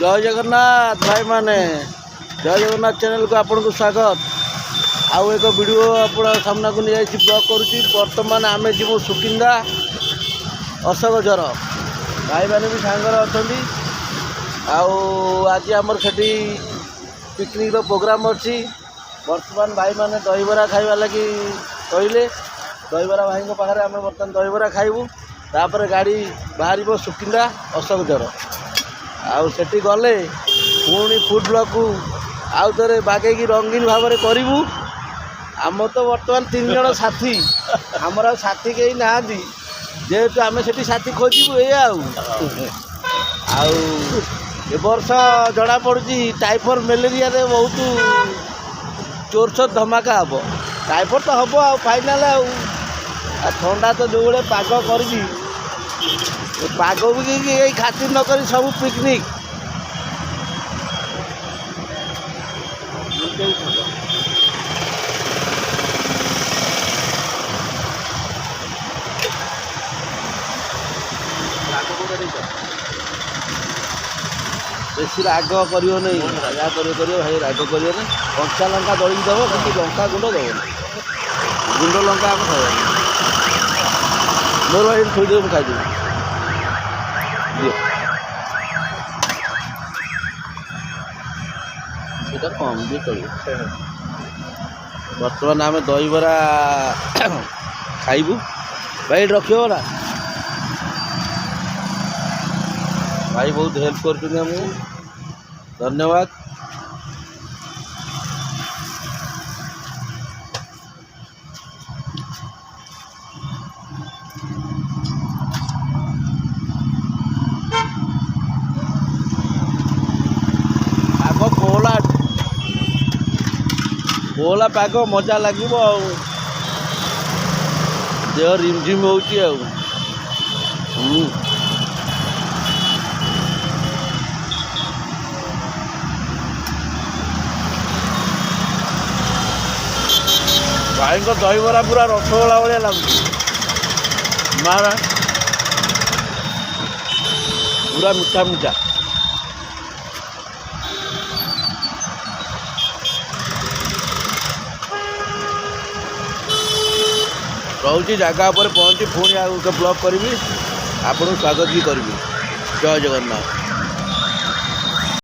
जय जगन्नाथ भाई माने जय जगन्नाथ चैनल को आपन को स्वागत। आउ एक वीडियो आपण सामना को नहीं ब्लॉग करुच्ची। बर्तमान आम जीव सुकिंदा अशोकझर भाई मैंने भी सांगर अच्छा। आज आमर से पिकनिक प्रोग्राम अच्छी। बर्तमान भाई मैंने दहीबरा खाइबा लगी कहले दहीबरा भाई पाखे आम बर्तमान दहीबरा खाइबू। तापर गाड़ी बाहर सुकिंदा अशोकझर आउ सेठी गले पुणी फूड ब्लॉक को आउ थे बागेकी रंगीन भाव में करूँ। आम तो बर्तमान 3 जन साथी आमर साथी कहीं ना जेहेतु आम से साथी खोजबू ये ए वर्ष जना पड़ी टाइफॉइड मलेरिया रे बहुत जोरसोर धमाका हम। टाइफॉइड तो हम आ फाइनाल ठंडा तो जो भाई पाग कर पाग भी खातिर नक सब पिकनिक बेसी राग कर नहीं या भाई राग कर कंचा लंका दलिक दब कि लंका गुंड दब गुंड लंका आम खाई मोर भाई थोड़ी खाईदेवी कम भी चलो। बर्तमान आम दहीबरा खाइबू भाई रखियो ना भाई बहुत हेल्प कर धन्यवाद। आग कोहला पाग मजा लगे देह रिमझिम हो भाई को दहीबरा पूरा रसगोला भाया लगुच मारा पूरा मीठा मीठा रोची जगह पर पहुँची पुणी आगे ब्लॉग करी आपन स्वागत भी करी। जय जगन्नाथ।